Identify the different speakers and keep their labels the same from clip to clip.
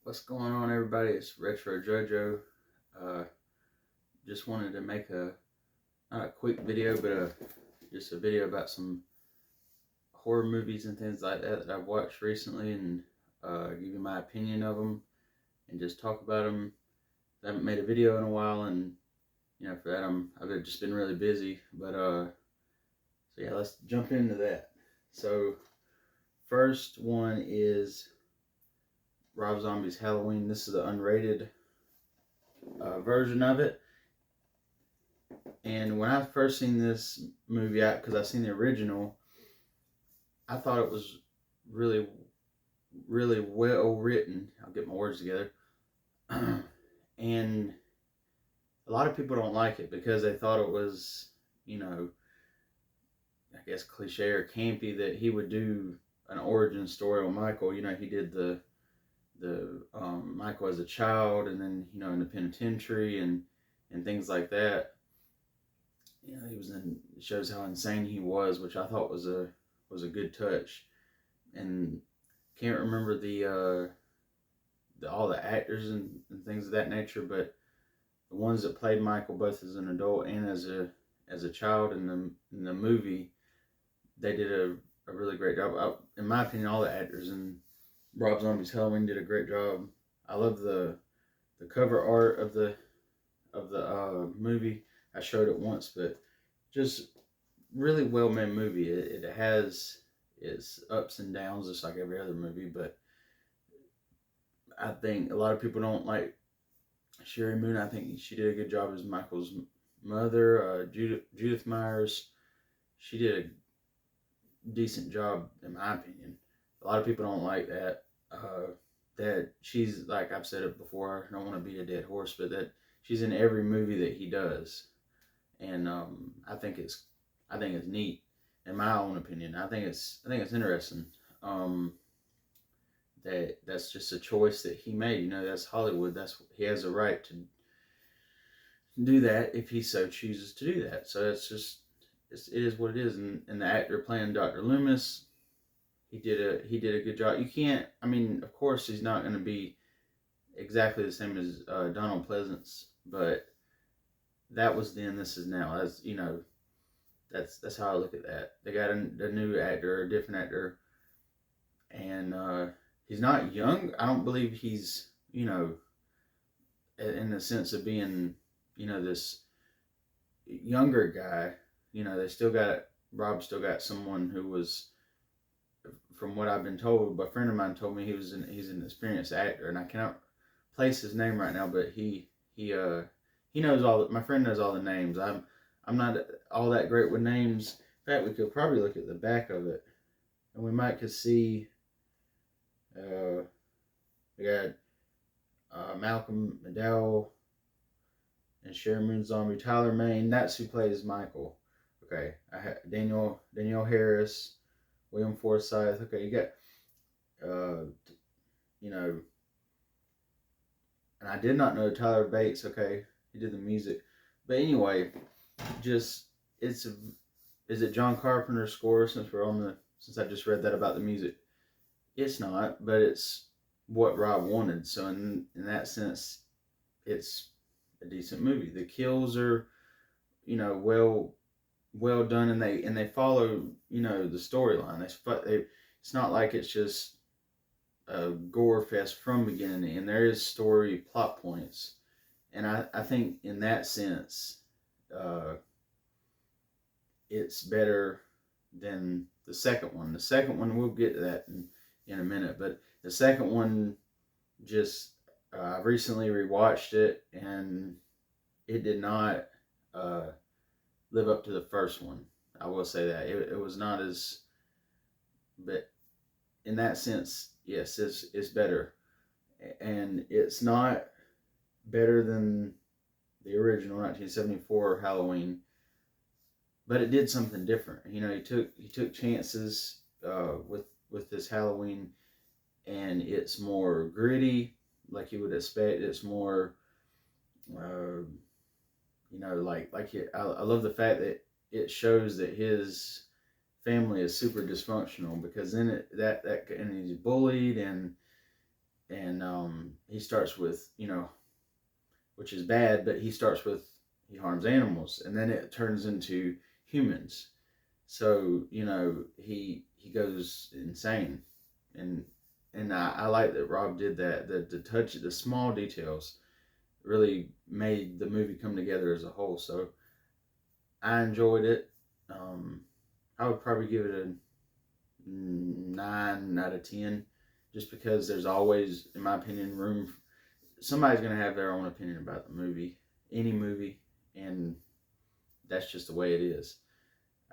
Speaker 1: What's going on, everybody? It's Retro Jojo. Uh, just wanted to make not a quick video, but just a video about some horror movies and things like that I've watched recently, and give you my opinion of them, and just talk about them. I haven't made a video in a while, and for that I've just been really busy. But so yeah, let's jump into that. So first one is Rob Zombie's Halloween. This is the unrated version of it. And when I first seen this movie out, because I seen the original, I thought it was really, really well written. I'll get my words together. And a lot of people don't like it because they thought it was, I guess cliche or campy that he would do an origin story on Michael. He did the Michael as a child, and then in the penitentiary and things like that. He was in. It shows how insane he was, which I thought was a good touch. And can't remember the all the actors and things of that nature, but the ones that played Michael both as an adult and as a child in the movie, they did a really great job. In my opinion, all the actors in Rob Zombie's Halloween did a great job. I love the cover art of the movie. I showed it once, but just really well made movie. It has its ups and downs, just like every other movie. But I think a lot of people don't like Sherry Moon. I think she did a good job as Michael's mother. Judith Myers, she did a decent job in my opinion. A lot of people don't like that. That she's, like I've said it before, I don't want to beat a dead horse, but that she's in every movie that he does, and I think it's neat, in my own opinion. I think it's interesting. That's just a choice that he made. That's Hollywood. He has a right to do that if he so chooses to do that. So it is what it is. And the actor playing Dr. Loomis, he did a good job. You can't. I mean, of course, he's not going to be exactly the same as Donald Pleasance, but that was then. This is now. That's how I look at that. They got a new actor, a different actor, and he's not young. I don't believe he's in the sense of being this younger guy. They still got Rob still got someone who was, from what I've been told, a friend of mine told me he's an experienced actor, and I cannot place his name right now, but he knows my friend knows all the names. I'm not all that great with names. In fact, we could probably look at the back of it, and we might could see. We got Malcolm McDowell and Sherry Moon Zombie. Tyler Maine, that's who plays Michael. Okay, I had Daniel Harris, William Forsythe. Okay, you got and I did not know Tyler Bates. Okay, he did the music, but anyway, is it John Carpenter's score? Since I just read that about the music, it's not, but it's what Rob wanted. So in that sense, it's a decent movie. The kills are, well done, and they follow, the storyline. It's not like it's just a gore fest from beginning to end. There is story plot points, and I think in that sense, it's better than the second one. The second one, we'll get to that in a minute, but the second one, just I recently rewatched it, and it did not live up to the first one. I will say that it was not as, but in that sense, yes, it's better, and it's not better than the original 1974 Halloween, but it did something different. He took chances with this Halloween, and it's more gritty, like you would expect. It's more, I love the fact that it shows that his family is super dysfunctional, because then and he's bullied, and and he starts with, which is bad, but he starts with, he harms animals, and then it turns into humans. So he goes insane, and I like that Rob did that. The touch, the small details, really made the movie come together as a whole. So I enjoyed it. Um, I would probably give it a 9 out of 10, just because there's always, in my opinion, room. Somebody's gonna have their own opinion about the movie, any movie, and that's just the way it is.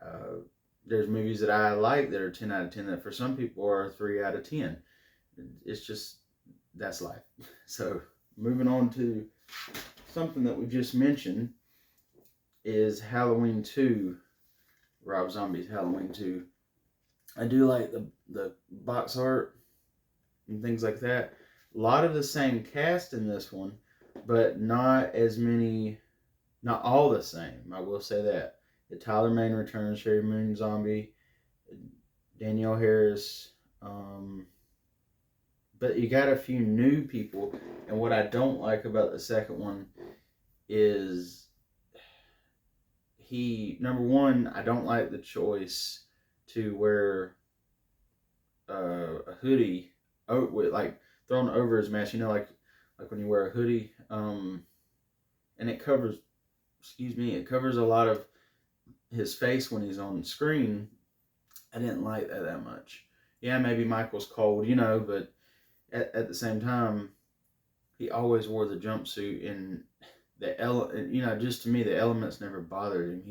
Speaker 1: Uh, there's movies that I like that are 10 out of 10 that for some people are 3 out of 10. It's just, that's life. So moving on to something that we just mentioned is Halloween 2, Rob Zombie's Halloween 2. I do like the box art and things like that. A lot of the same cast in this one, but not as many, not all the same. I will say that. Tyler Mane returns, Sherry Moon Zombie, Danielle Harris, but you got a few new people. And what I don't like about the second one is number one, I don't like the choice to wear a hoodie with, like, thrown over his mask. Like when you wear a hoodie, and it covers, it covers a lot of his face when he's on screen. I didn't like that much. Yeah, maybe Michael's cold, but at the same time, he always wore the jumpsuit, and just to me, the elements never bothered him.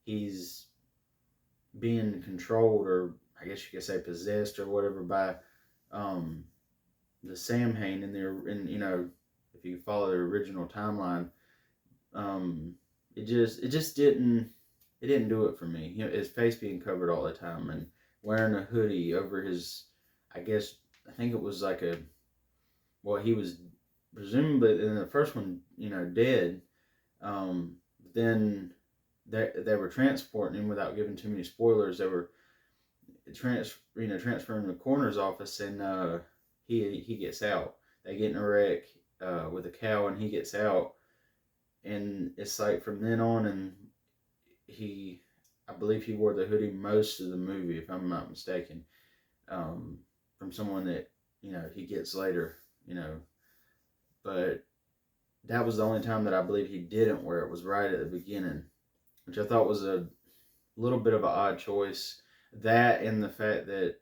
Speaker 1: He's being controlled, or I guess you could say possessed or whatever, by the Samhain if you follow the original timeline, it just didn't do it for me. His face being covered all the time and wearing a hoodie over his, I think it was like he was presumably in the first one, dead. Then they were transporting him, without giving too many spoilers. They were transferring him to the coroner's office, and he gets out. They get in a wreck with a cow, and he gets out. And it's like from then on, and I believe he wore the hoodie most of the movie, if I'm not mistaken, from someone that, he gets later, but that was the only time that I believe he didn't wear it, was right at the beginning, which I thought was a little bit of an odd choice. That, and the fact that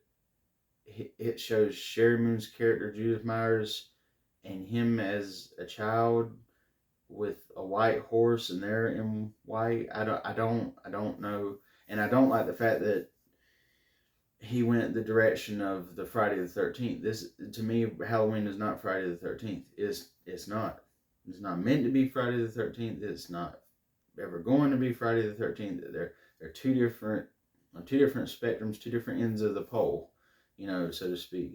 Speaker 1: it shows Sherry Moon's character, Judith Myers, and him as a child with a white horse, and they're in white. I don't know. And I don't like the fact that he went the direction of the Friday the 13th. This, to me, Halloween is not Friday the 13th. It's not. It's not meant to be Friday the 13th. It's not ever going to be Friday the 13th. They're two different spectrums, two different ends of the pole, so to speak.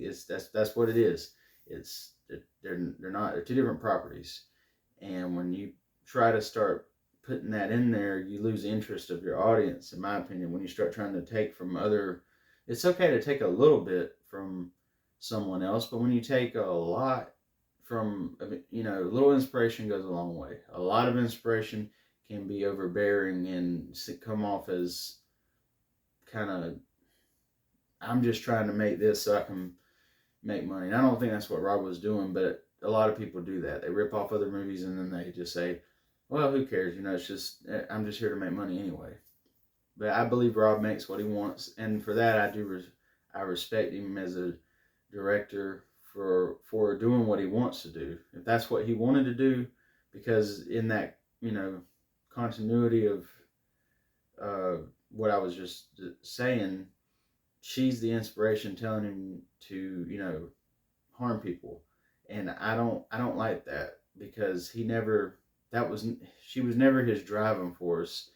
Speaker 1: That's what it is. They're two different properties. And when you try to start putting that in there, you lose interest of your audience, in my opinion. When you start trying to take from it's okay to take a little bit from someone else, but when you take a lot from, a little inspiration goes a long way. A lot of inspiration can be overbearing and come off as kind of, I'm just trying to make this so I can make money. And I don't think that's what Rob was doing, but a lot of people do that. They rip off other movies, and then they just say, well, who cares? It's just, I'm just here to make money anyway. But I believe Rob makes what he wants, and for that, I respect him as a director for doing what he wants to do. If that's what he wanted to do, because in that, continuity of what I was just saying, she's the inspiration telling him to, harm people. And I don't like that, because she was never his driving force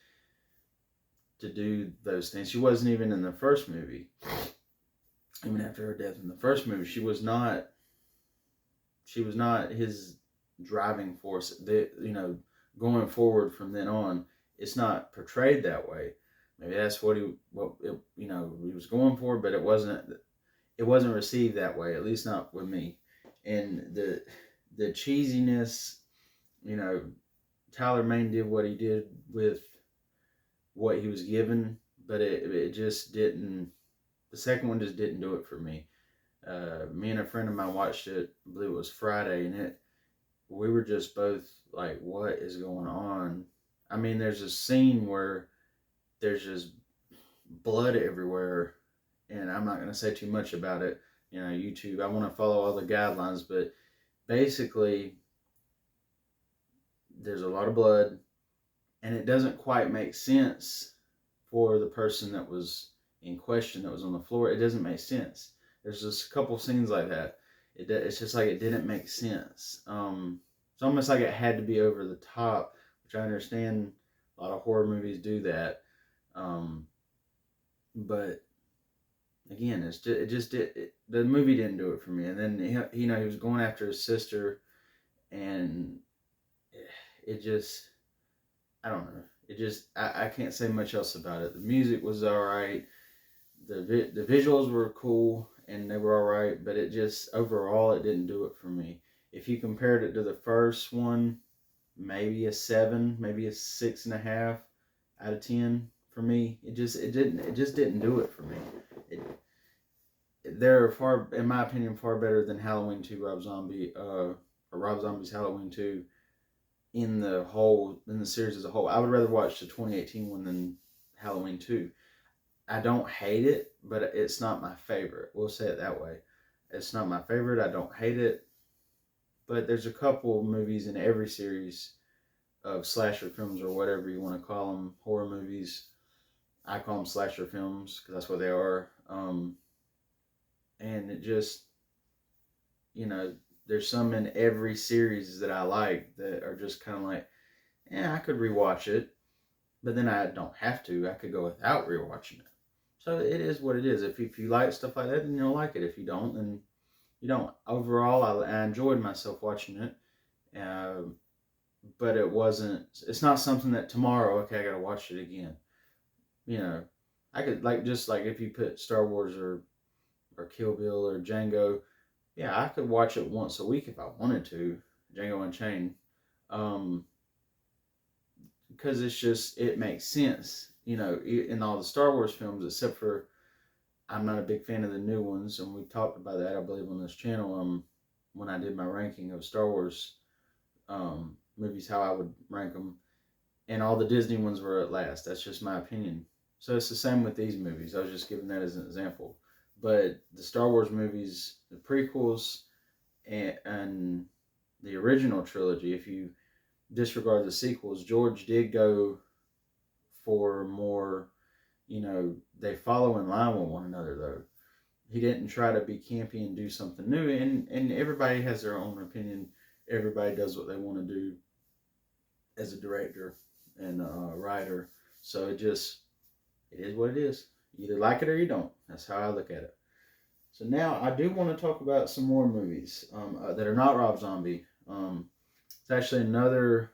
Speaker 1: to do those things. She wasn't even in the first movie. Even after her death in the first movie, she was not his driving force. Going forward from then on, it's not portrayed that way. Maybe that's what he was going for, but it wasn't received that way, at least not with me. and the cheesiness, you know, Tyler Mane did what he did with what he was given, but it just didn't. The second one just didn't do it for me. Me and a friend of mine watched it. I believe it was Friday, and we were just both like, "What is going on?" I mean, there's a scene where there's just blood everywhere, and I'm not going to say too much about it. You know, YouTube. I want to follow all the guidelines, but basically, there's a lot of blood, and it doesn't quite make sense for the person that was in question that was on the floor. It doesn't make sense. There's just a couple scenes like that. It's just like it didn't make sense. It's almost like it had to be over the top, which I understand a lot of horror movies do that. But again, the movie didn't do it for me. And then he was going after his sister, and it just, I don't know. It just, I can't say much else about it. The music was all right. The visuals were cool and they were all right, but it just, overall, it didn't do it for me. If you compared it to the first one, maybe a 7, maybe a 6.5 out of 10 for me. It just didn't do it for me. They're far, in my opinion, far better than Halloween 2 Rob Zombie, or Rob Zombie's Halloween 2 in the series as a whole. I would rather watch the 2018 one than Halloween 2. I don't hate it, but it's not my favorite. We'll say it that way. It's not my favorite. I don't hate it. But there's a couple movies in every series of slasher films, or whatever you want to call them, horror movies. I call them slasher films because that's what they are. And it just, there's some in every series that I like that are just kind of like, I could rewatch it, but then I don't have to. I could go without rewatching it. So it is what it is. If you like stuff like that, then you'll like it. If you don't, then you don't. Overall, I enjoyed myself watching it, but it's not something that tomorrow, okay, I gotta watch it again. I could, just like if you put Star Wars or Kill Bill or Django, I could watch it once a week if I wanted to, Django Unchained, because it makes sense. In all the Star Wars films, except for, I'm not a big fan of the new ones, and we've talked about that, I believe, on this channel, when I did my ranking of Star Wars movies, how I would rank them, and all the Disney ones were at last. That's just my opinion. So it's the same with these movies. I was just giving that as an example. But the Star Wars movies, the prequels, and the original trilogy, if you disregard the sequels, George did go for more, they follow in line with one another, though. He didn't try to be campy and do something new, and everybody has their own opinion. Everybody does what they want to do as a director and a writer. So it is what it is. You either like it or you don't. That's how I look at it. So now I do want to talk about some more movies that are not Rob Zombie. It's actually another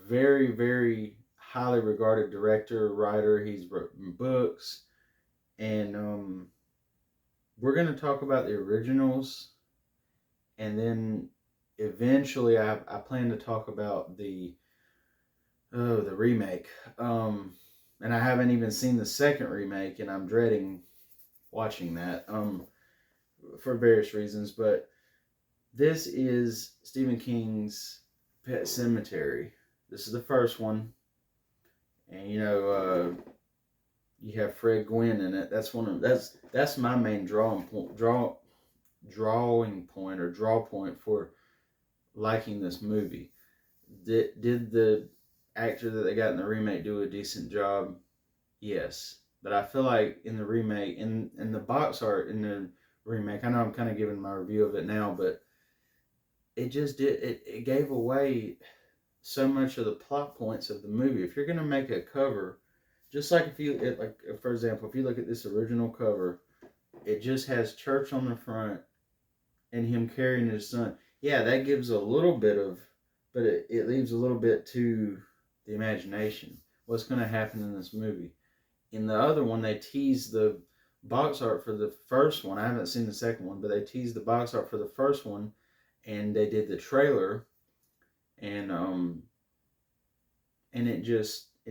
Speaker 1: very, very highly regarded director, writer. He's written books. And we're going to talk about the originals. And then eventually I plan to talk about the remake. And I haven't even seen the second remake, and I'm dreading watching that for various reasons. But this is Stephen King's Pet Semetary. This is the first one, and you have Fred Gwynn in it. That's my main draw point for liking this movie. Did the actor that they got in the remake do a decent job? Yes. But I feel like in the remake, in the box art in the remake, I know I'm kind of giving my review of it now, but it gave away so much of the plot points of the movie. If you're going to make a cover, just like for example, if you look at this original cover, it just has church on the front and him carrying his son. Yeah, that gives a little bit of, but it leaves a little bit to the imagination. What's going to happen in this movie? In the other one, they tease the box art for the first one. I haven't seen the second one, but they teased the box art for the first one, and they did the trailer, and it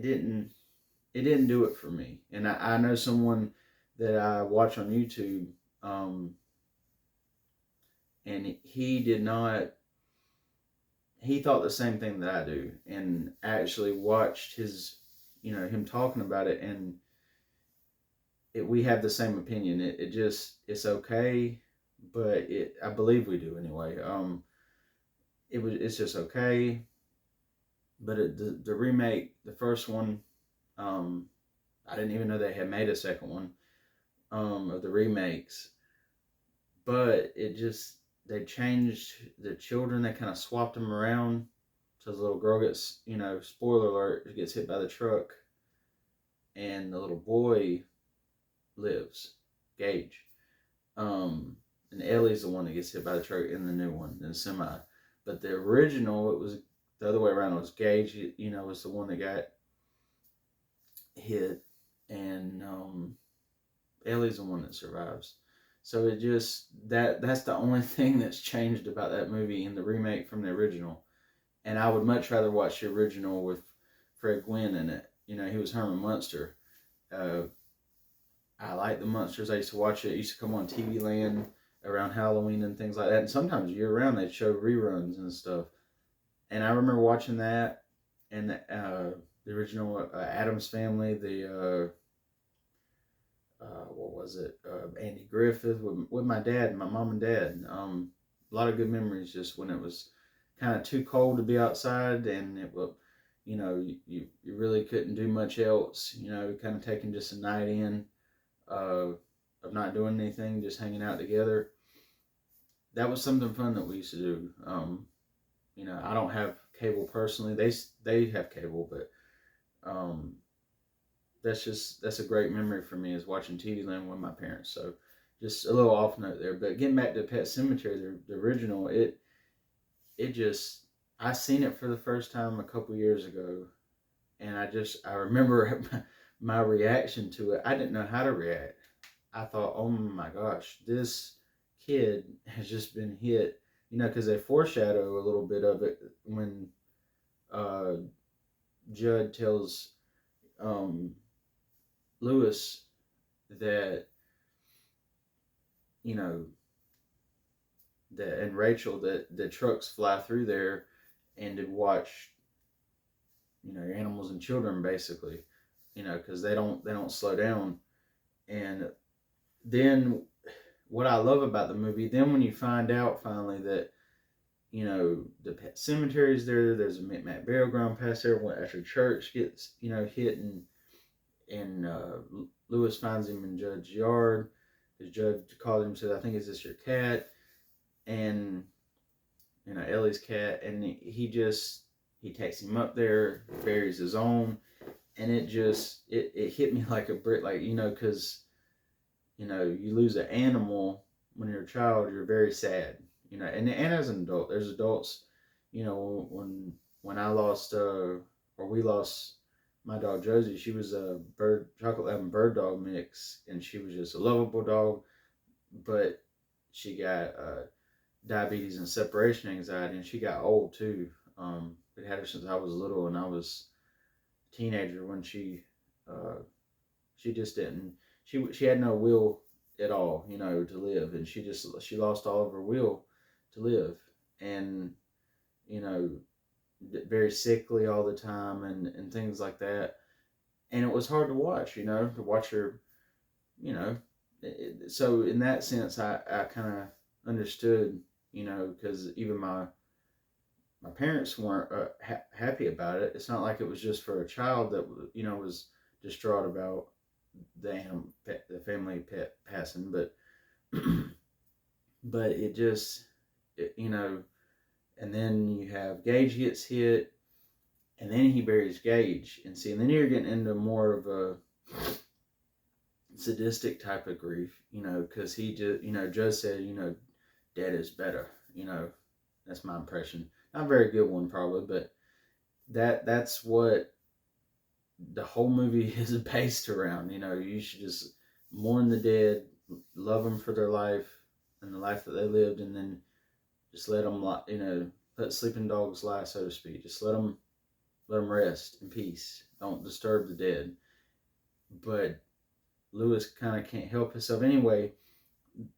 Speaker 1: didn't do it for me. And I know someone that I watch on YouTube, um, and he did not. He thought the same thing that I do, and actually watched his, him talking about it, and we have the same opinion. It just it's okay, but I believe we do anyway. It's just okay, but the remake, the first one, um, I didn't even know they had made a second one, of the remakes, but it just they changed the children. They kind of swapped them around. So the little girl gets, spoiler alert, gets hit by the truck, and the little boy lives, Gage. And Ellie's the one that gets hit by the truck in the new one, in the semi. But the original, it was the other way around. It was Gage, was the one that got hit, and Ellie's the one that survives. So it just that's the only thing that's changed about that movie in the remake from the original. And I would much rather watch the original with Fred Gwynn in it. He was Herman Munster. I like the Munsters. I used to watch it. It used to come on TV Land around Halloween and things like that. And sometimes year round they'd show reruns and stuff. And I remember watching that, and the original Addams Family, the what was it? Andy Griffith with my dad and my mom and dad. A lot of good memories just when it was kind of too cold to be outside, and it was, you really couldn't do much else. Kind of taking just a night in, of not doing anything, just hanging out together. That was something fun that we used to do. I don't have cable personally. They have cable, but that's a great memory for me, is watching TV Land with my parents. So just a little off note there, but getting back to Pet Sematary, the original, it just, I seen it for the first time a couple years ago, and I remember my reaction to it. I didn't know how to react. I thought, oh my gosh, this kid has just been hit, because they foreshadow a little bit of it when Judd tells Lewis that, and Rachel, that the trucks fly through there and to watch, animals and children, basically, because they don't slow down. And then what I love about the movie, then when you find out finally that, the Pet Cemetery is there, there's a Micmac burial ground past there, after church gets, hit, and Lewis finds him in Judd's yard, because Judd called him and said, I think, is this your cat? And, Ellie's cat, and he takes him up there, buries his own, and it hit me like a brick, like, because, you lose an animal when you're a child, you're very sad, and as an adult, there's adults, when I lost, or we lost my dog Josie, she was a chocolate lab and bird dog mix, and she was just a lovable dog, but she got diabetes and separation anxiety, and she got old too. We had her since I was little, and I was a teenager when she just didn't. She had no will at all, to live, and she lost all of her will to live, and very sickly all the time, and things like that. And it was hard to watch, to watch her, so in that sense, I kind of understood, because even my parents weren't happy about it. It's not like it was just for a child that, was distraught about the family pet passing, but but it just, and then you have Gage gets hit, and then he buries Gage, and then you're getting into more of a sadistic type of grief, because he just, Joe said, dead is better, that's my impression. Not a very good one, probably, but that's what the whole movie is based around. You should just mourn the dead, love them for their life and the life that they lived, and then just let them, let sleeping dogs lie, so to speak. Just let them rest in peace. Don't disturb the dead. But Lewis kind of can't help himself anyway.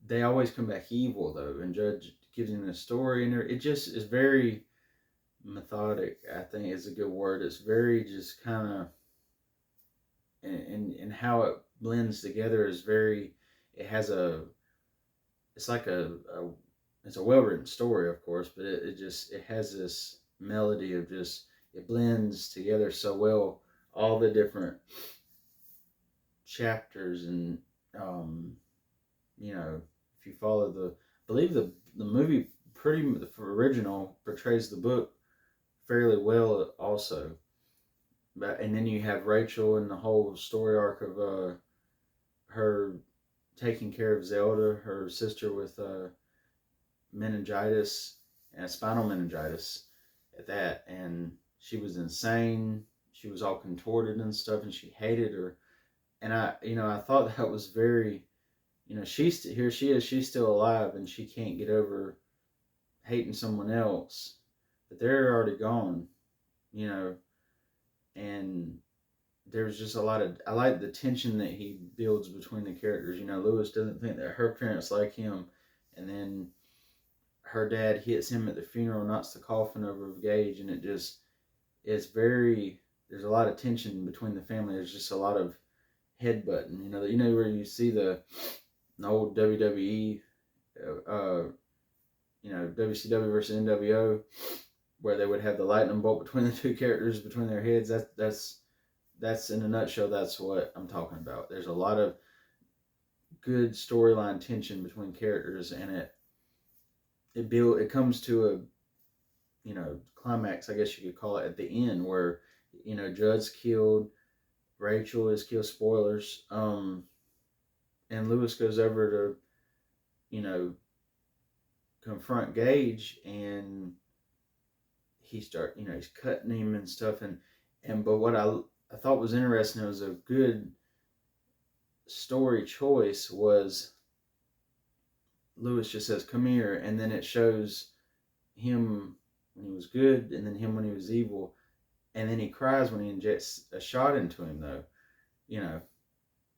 Speaker 1: They always come back evil though, and Judge gives him the story, and it just is very methodic. I think is a good word. It's very just kind of, and how it blends together is very. It has a. It's like a it's a well written story, of course, but it has this melody of just it blends together so well. All the different chapters and um, if you follow I believe the movie pretty the original portrays the book fairly well also. But and then you have Rachel and the whole story arc of her taking care of Zelda, her sister with meningitis and spinal meningitis at that, and she was insane. She was all contorted and stuff, and she hated her. And I thought that was very, here she is, she's still alive, and she can't get over hating someone else, but they're already gone, you know, and there's just a lot of, I like the tension that he builds between the characters. Lewis doesn't think that her parents like him, and then her dad hits him at the funeral, knocks the coffin over Gage, and it's very, there's a lot of tension between the family. There's just a lot of headbutting, where you see the old WWE, WCW versus NWO, where they would have the lightning bolt between the two characters, between their heads. That's in a nutshell. That's what I'm talking about. There's a lot of good storyline tension between characters, and it comes to a climax, I guess you could call it, at the end, where Judd's killed, Rachel is killed, spoilers, and Lewis goes over to confront Gage, and he's cutting him and stuff, but what I thought was interesting, it was a good story choice, was Lewis just says, "Come here," and then it shows him when he was good, and then him when he was evil, and then he cries when he injects a shot into him, though,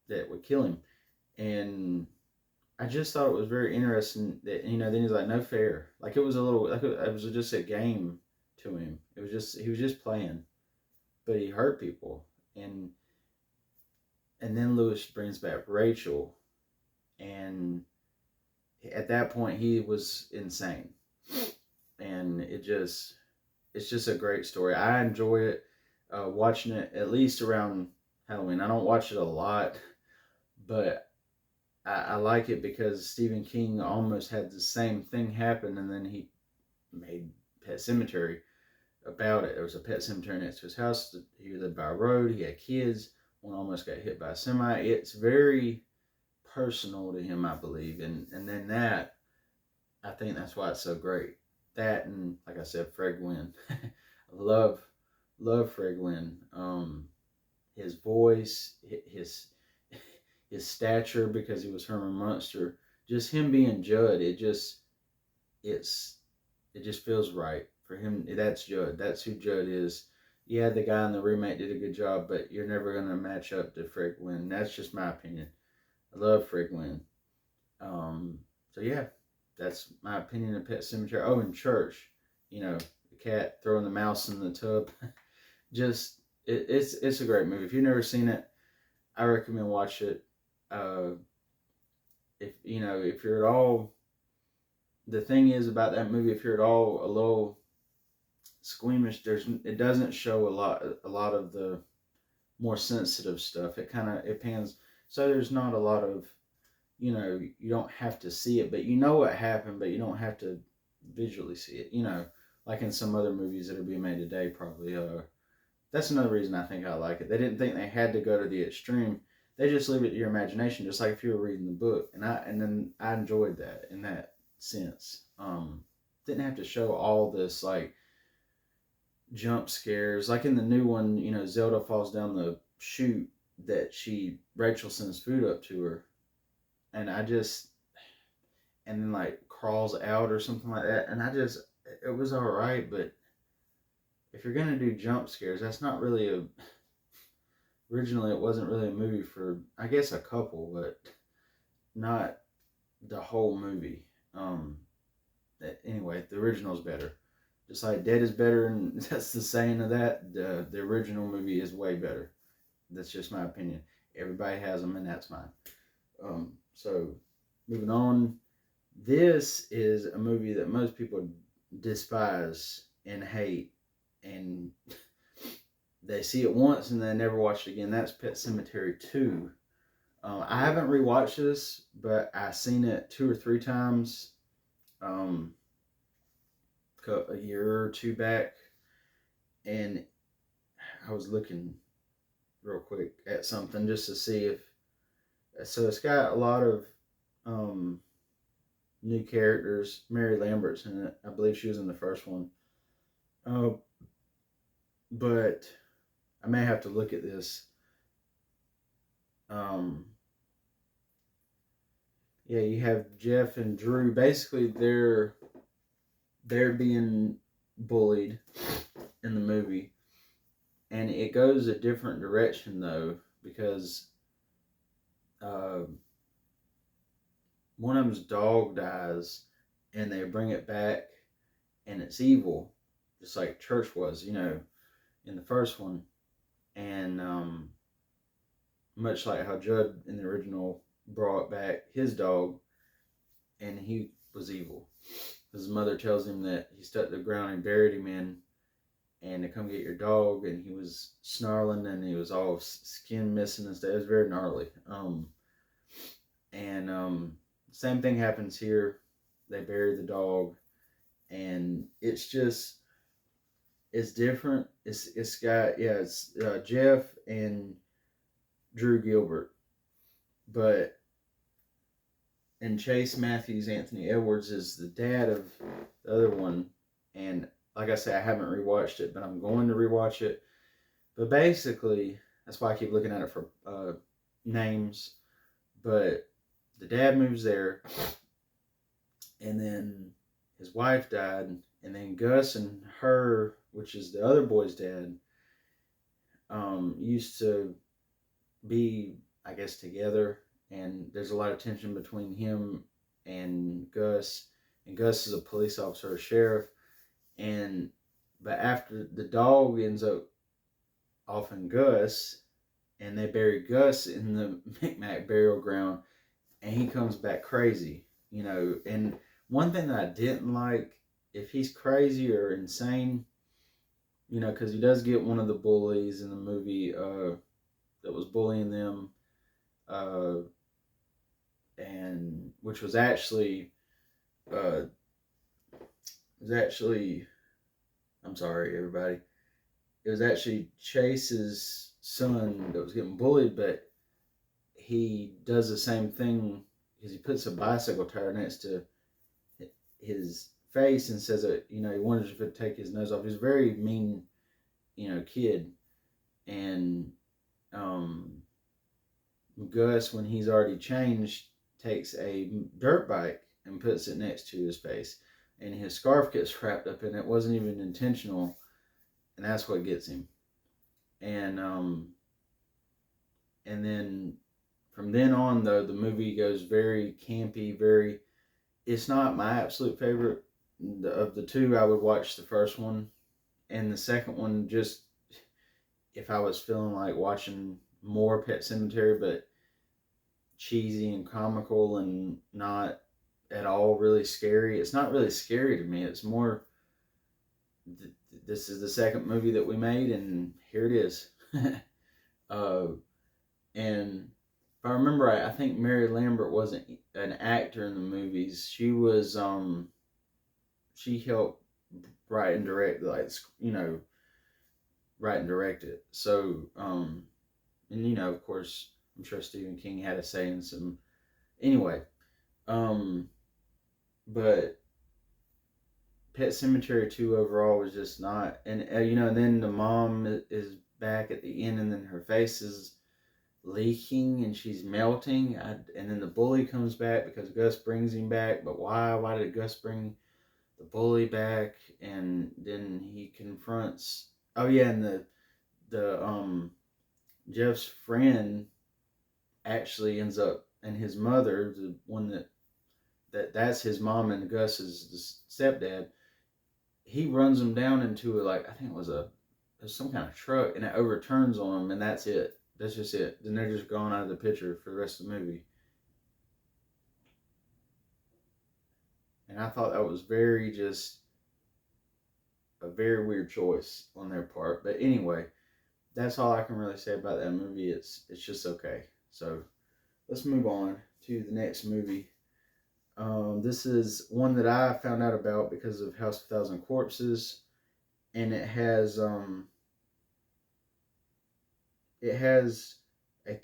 Speaker 1: that would kill him. And I just thought it was very interesting that, then he's like, "No fair." Like it was a little, like it was just a game to him. He was just playing, but he hurt people. And then Lewis brings back Rachel, and at that point he was insane. And it's just a great story. I enjoy it, watching it at least around Halloween. I don't watch it a lot, but I like it because Stephen King almost had the same thing happen, and then he made Pet Semetary about it. There was a pet cemetery next to his house. He lived by a road. He had kids. One almost got hit by a semi. It's very personal to him, I believe, and then that, I think that's why it's so great. That, and like I said, Fred Gwynn. love Fred Gwynn. His voice, his stature, because he was Herman Munster. Just him being Judd, it just feels right for him. That's Judd. That's who Judd is. Yeah, the guy in the remake did a good job, but you're never gonna match up to Fred Gwynn. That's just my opinion. I love Fred Gwynn. So yeah, that's my opinion of Pet Sematary. Oh, in Church, the cat throwing the mouse in the tub. Just it's a great movie. If you've never seen it, I recommend watch it. If you're at all, the thing is about that movie, if you're at all a little squeamish, it doesn't show a lot of the more sensitive stuff. It pans, so there's not a lot of, you don't have to see it, but you know what happened, but you don't have to visually see it, like in some other movies that are being made today, probably. That's another reason I think I like it. They didn't think they had to go to the extreme. They just leave it to your imagination, just like if you were reading the book. And then I enjoyed that in that sense. Didn't have to show all this like jump scares. Like in the new one, Zelda falls down the chute that Rachel sends food up to her, and and then like crawls out or something like that, and it was all right, but if you're gonna do jump scares, that's not really a. Originally, it wasn't really a movie for, I guess, a couple, but not the whole movie. Um, anyway, the original's better. Just like Dead is better, and that's the saying of that. The original movie is way better. That's just my opinion. Everybody has them, and that's mine. So moving on, this is a movie that most people despise and hate, and they see it once and they never watch it again. That's Pet Semetary 2. I haven't rewatched this, but I've seen it 2 or 3 times. Um, a year or two back, and I was looking real quick at something just to see if. So it's got a lot of um, new characters. Mary Lambert's in it. I believe she was in the first one. Uh, but I may have to look at this. Um, yeah, you have Jeff and Drew. Basically, they're being bullied in the movie, and it goes a different direction though, because uh, one of them's dog dies, and they bring it back, and it's evil, just like Church was, in the first one, and much like how Judd in the original brought back his dog, and he was evil. His mother tells him that he stuck to the ground and buried him in, and to come get your dog, and he was snarling, and he was all skin missing and stuff. It was very gnarly. Same thing happens here. They bury the dog, and it's different. It's got it's Jeff and Drew Gilbert, but and Chase Matthews, Anthony Edwards is the dad of the other one, and like I said, I haven't rewatched it, but I'm going to rewatch it. But basically, that's why I keep looking at it for names. But the dad moves there, and then his wife died, and then Gus and her, which is the other boy's dad, used to be, I guess, together, and there's a lot of tension between him and Gus. And Gus is a police officer, a sheriff, but after the dog ends up offing Gus, and they bury Gus in the Micmac burial ground, and he comes back crazy, And one thing that I didn't like, if he's crazy or insane, because he does get one of the bullies in the movie that was bullying them, and which was actually, I'm sorry, everybody. It was actually Chase's son that was getting bullied, but he does the same thing because he puts a bicycle tire next to his face and says that, he wanted to take his nose off. He's a very mean, kid. And Gus, when he's already changed, takes a dirt bike and puts it next to his face. And his scarf gets wrapped up in it. It wasn't even intentional. And that's what gets him. And then from then on, though, the movie goes very campy, it's not my absolute favorite. Of the two, I would watch the first one. And the second one, just if I was feeling like watching more Pet Sematary, but cheesy and comical and not at all really scary. It's not really scary to me. It's more, this is the second movie that we made, and here it is. And if I remember right, I think Mary Lambert wasn't an actor in the movies. She was, she helped write and direct, write and direct it. So, and of course, I'm sure Stephen King had a say in some. Anyway, but Pet Sematary 2 overall was just not, and and then the mom is back at the end, and then her face is leaking and she's melting. And then the bully comes back because Gus brings him back. But why? Why did Gus bring the bully back? And then he confronts. Oh yeah, and the Jeff's friend actually ends up, and his mother, the one that's his mom and Gus's the stepdad. He runs them down into like I think it was some kind of truck, and it overturns on them, and that's it. That's just it. Then they're just gone out of the picture for the rest of the movie. And I thought that was very just a very weird choice on their part. But anyway, that's all I can really say about that movie. It's just okay. So let's move on to the next movie. This is one that I found out about because of House of Thousand Corpses, and it has a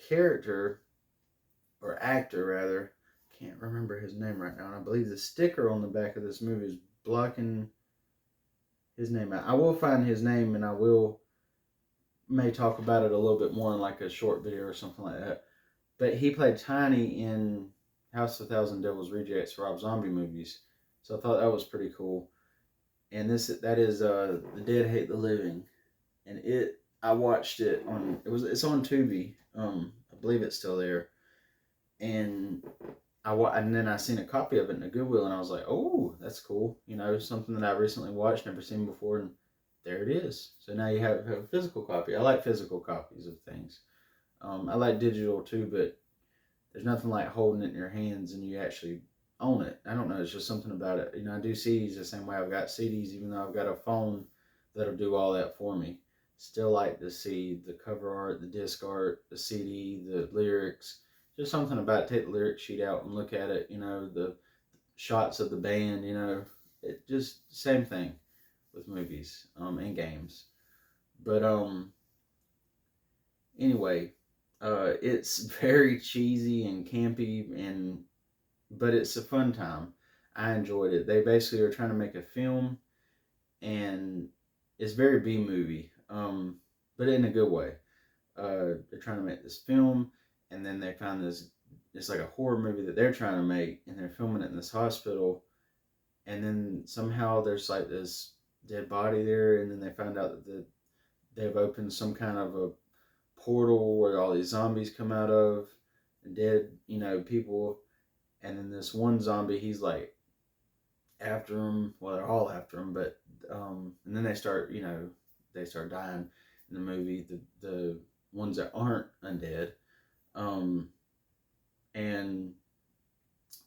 Speaker 1: character or actor rather. Can't remember his name right now, and I believe the sticker on the back of this movie is blocking his name out. I will find his name, and I will may talk about it a little bit more in like a short video or something like that. But he played Tiny in House of Thousand Devil's Rejects Rob Zombie movies, so I thought that was pretty cool. And that is The Dead Hate the Living, and I watched it on it's on Tubi. I believe it's still there, and and then I seen a copy of it in a Goodwill, and I was like, oh, that's cool. You know, something that I recently watched, never seen before, and there it is. So now you have a physical copy. I like physical copies of things. I like digital too, but there's nothing like holding it in your hands and you actually own it. I don't know. It's just something about it. You know, I do CDs the same way I've got CDs, even though I've got a phone that'll do all that for me. Still like to see the cover art, the disc art, the CD, the lyrics. Just something about it. Take the lyric sheet out and look at it. You know, the shots of the band. You know, it just same thing with movies and games. But anyway, it's very cheesy and campy, but it's a fun time. I enjoyed it. They basically are trying to make a film, and it's very B movie, but in a good way. They're trying to make this film, and then they found this. It's like a horror movie that they're trying to make, and they're filming it in this hospital, and then somehow there's like this dead body there, and then they found out that they've opened some kind of a portal where all these zombies come out of, dead, you know, people. And then this one zombie, he's like after him. Well, they're all after him, but and then they start dying in the movie. The ones that aren't undead, and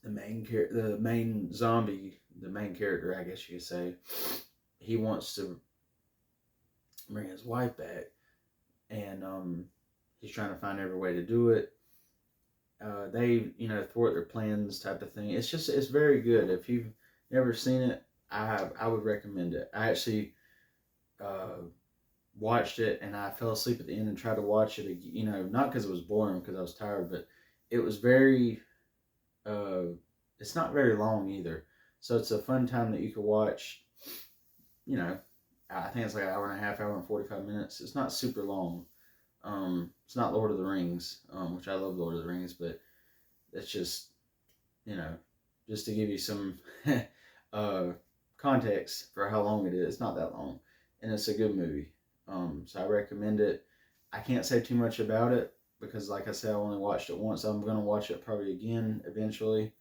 Speaker 1: the main zombie, the main character, I guess you could say, he wants to bring his wife back, and he's trying to find every way to do it. They, thwart their plans, type of thing. It's very good. If you've never seen it, I would recommend it. I actually uh, watched it and I fell asleep at the end and tried to watch it. Not because it was boring, because I was tired, but it was very. It's not very long either, so it's a fun time that you could watch. You know, I think it's like an hour and a half, hour and 45 minutes. It's not super long. It's not Lord of the Rings, which I love Lord of the Rings, but it's just, just to give you some context for how long it is. It's not that long, and it's a good movie. So I recommend it. I can't say too much about it because, like I said, I only watched it once. I'm gonna watch it probably again eventually.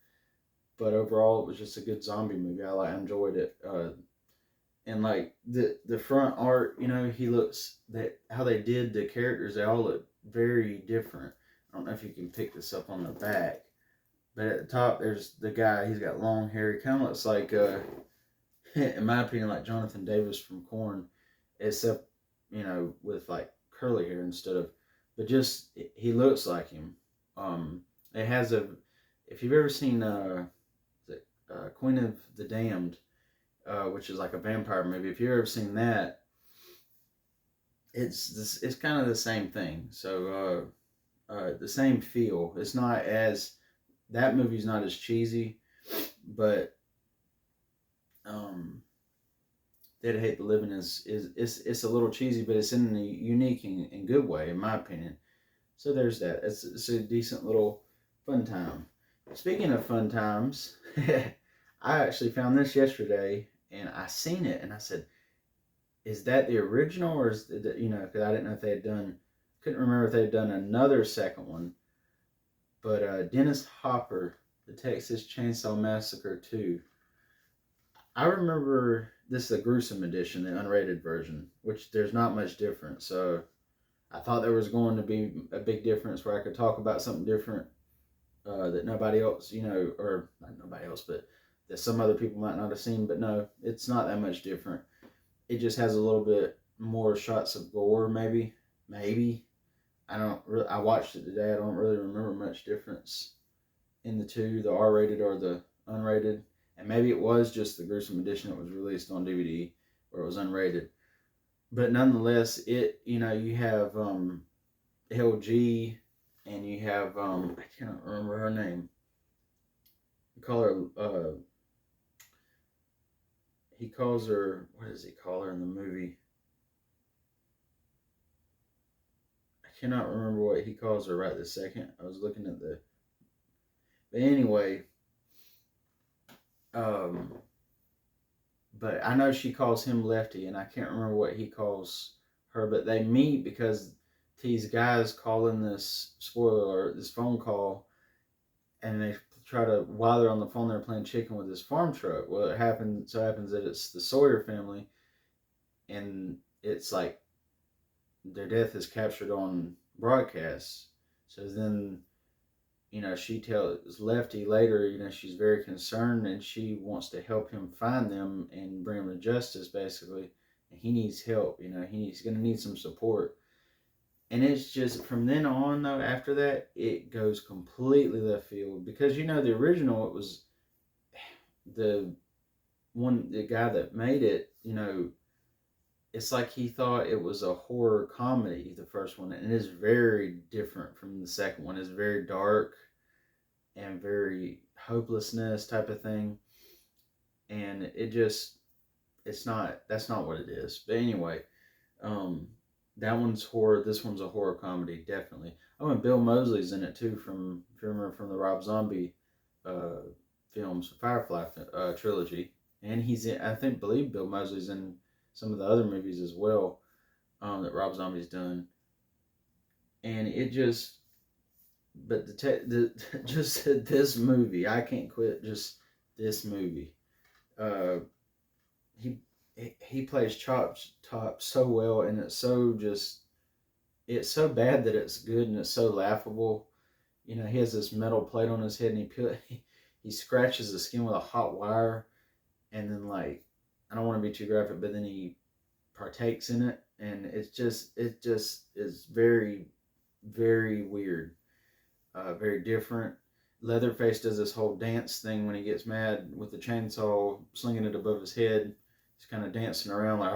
Speaker 1: But overall, it was just a good zombie movie. I enjoyed it. And like the front art, he looks that how they did the characters. They all look very different. I don't know if you can pick this up on the back, but at the top there's the guy. He's got long hair. He kind of looks like, in my opinion, like Jonathan Davis from Korn, except with like curly hair instead of. But just he looks like him. It has a. If you've ever seen Queen of the Damned, which is like a vampire movie. If you've ever seen that, it's kind of the same thing. So the same feel. It's not as that movie's not as cheesy, but Dead Hate the Living is it's a little cheesy, but it's in a unique and good way, in my opinion. So there's that. It's a decent little fun time. Speaking of fun times, I actually found this yesterday and I seen it and I said, "Is that the original or is it, because I didn't know if they had done, couldn't remember if they had done another second one." But Dennis Hopper, the Texas Chainsaw Massacre 2. I remember this is a gruesome edition, the unrated version, which there's not much difference. So I thought there was going to be a big difference where I could talk about something different that nobody else, or not nobody else, but that some other people might not have seen. But no, it's not that much different. It just has a little bit more shots of gore, maybe. Maybe. I don't. I watched it today. I don't really remember much difference in the two, the R-rated or the unrated. And maybe it was just the gruesome edition that was released on DVD, or it was unrated. But nonetheless, you have LG, and you have I cannot remember her name. You call her he calls her, what does he call her in the movie? I cannot remember what he calls her right this second. I was looking at but anyway, but I know she calls him Lefty, and I can't remember what he calls her. But they meet because these guys call in this this phone call, and they try to, while they're on the phone, they're playing chicken with this farm truck. Well, it happens that it's the Sawyer family, and it's like their death is captured on broadcast. So then, she tells Lefty later, she's very concerned and she wants to help him find them and bring him to justice, basically. And he needs help, he's going to need some support. And it's just, from then on, though, after that, it goes completely left field. Because, the original, it was the guy that made it, it's like he thought it was a horror comedy, the first one. And it's very different from the second one. It's very dark and very hopelessness type of thing. And that's not what it is. But anyway, that one's horror. This one's a horror comedy, definitely. Oh, and Bill Moseley's in it too, if you remember, from the Rob Zombie films, Firefly trilogy. And he's in, believe Bill Moseley's in some of the other movies as well, that Rob Zombie's done. And it just, but just this movie, I can't quit just this movie. He plays Top so well, and it's so bad that it's good, and it's so laughable. He has this metal plate on his head, and he scratches the skin with a hot wire, and then, like, I don't want to be too graphic, but then he partakes in it, and it just is very, very weird, very different. Leatherface does this whole dance thing when he gets mad with the chainsaw, slinging it above his head. He's kind of dancing around like,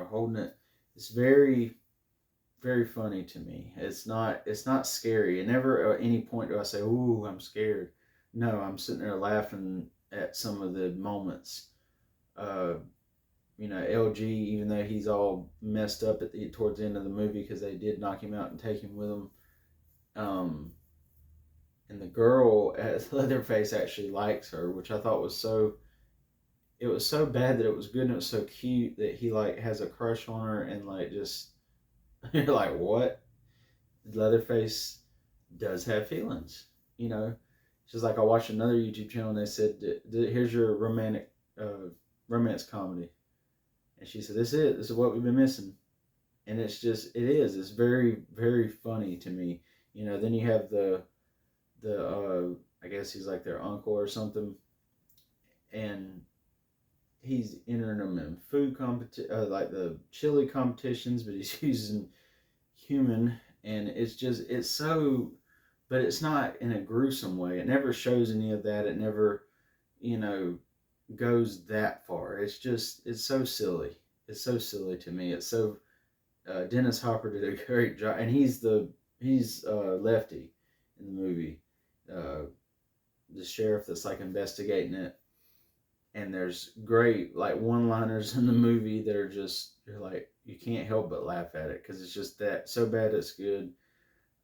Speaker 1: holding it. It's very, very funny to me. It's not scary. And never at any point do I say, "Ooh, I'm scared." No, I'm sitting there laughing at some of the moments. LG, even though he's all messed up towards the end of the movie because they did knock him out and take him with them. And the girl at Leatherface actually likes her, which I thought was it was so bad that it was good, and it was so cute that he, like, has a crush on her, and, like, just, you're like, what? Leatherface does have feelings, It's just like I watched another YouTube channel, and they said, here's your romance comedy. And she said, this is what we've been missing. And it's very, very funny to me. Then you have the I guess he's like their uncle or something, and he's entering them in food like the chili competitions, but he's using human, and it's so, but it's not in a gruesome way. It never shows any of that. It never, goes that far. It's so silly. It's so silly to me. It's so, Dennis Hopper did a great job, and he's Lefty in the movie, the sheriff that's, like, investigating it. And there's great, like, one-liners in the movie that are just, you're like, you can't help but laugh at it because it's just that so bad it's good.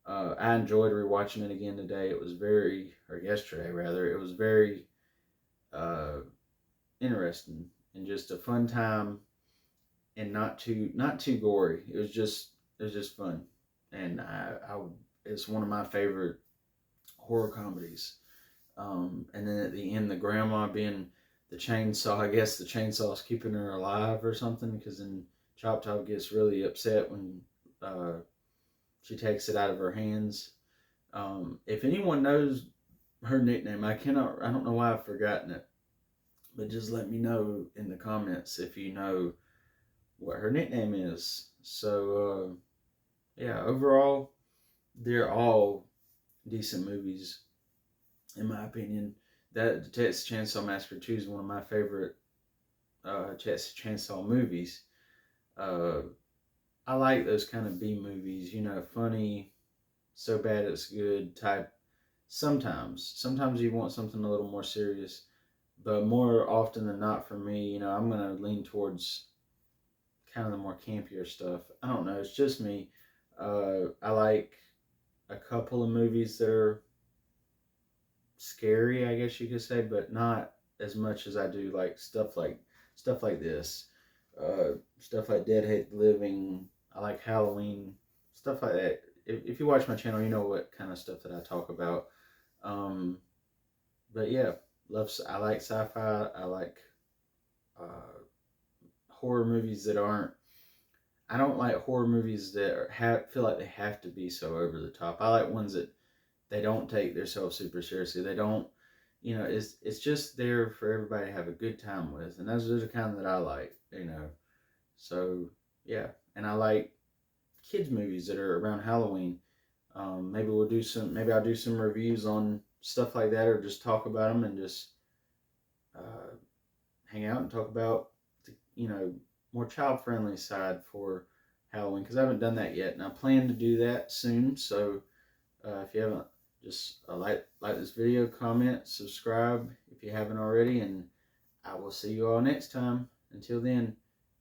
Speaker 1: I enjoyed rewatching it again today. It was or yesterday rather, it was very uh, interesting and just a fun time, and not too gory. It was just fun, and it's one of my favorite horror comedies. And then at the end, the grandma being the chainsaw. I guess the chainsaw's keeping her alive or something. Because then Chop Top gets really upset when uh, she takes it out of her hands. If anyone knows her nickname, I cannot. I don't know why I've forgotten it, but just let me know in the comments if you know what her nickname is. So yeah, overall, they're all decent movies in my opinion. That Texas Chainsaw Massacre 2 is one of my favorite Texas Chainsaw movies. Uh, I like those kind of B movies, funny, so bad it's good type. Sometimes you want something a little more serious, but more often than not for me, I'm gonna lean towards kind of the more campier stuff. I don't know, it's just me. I like a couple of movies that are scary, I guess you could say, but not as much as I do like stuff like this, stuff like Dead Hate the Living. I like Halloween, stuff like that. If you watch my channel, you know what kind of stuff that I talk about. Um, but yeah, I like sci-fi. I like horror movies that aren't. I don't like horror movies that feel like they have to be so over the top. I like ones that they don't take themselves super seriously. They don't, it's just there for everybody to have a good time with, and those are the kind that I like. So yeah, and I like kids movies that are around Halloween. Maybe I'll do some reviews on stuff like that, or just talk about them and just uh, hang out and talk about the more child friendly side for Halloween, because I haven't done that yet, and I plan to do that soon. So if you haven't, just like this video, comment, subscribe if you haven't already, and I will see you all next time. Until then,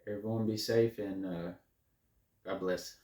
Speaker 1: everyone be safe, and God bless.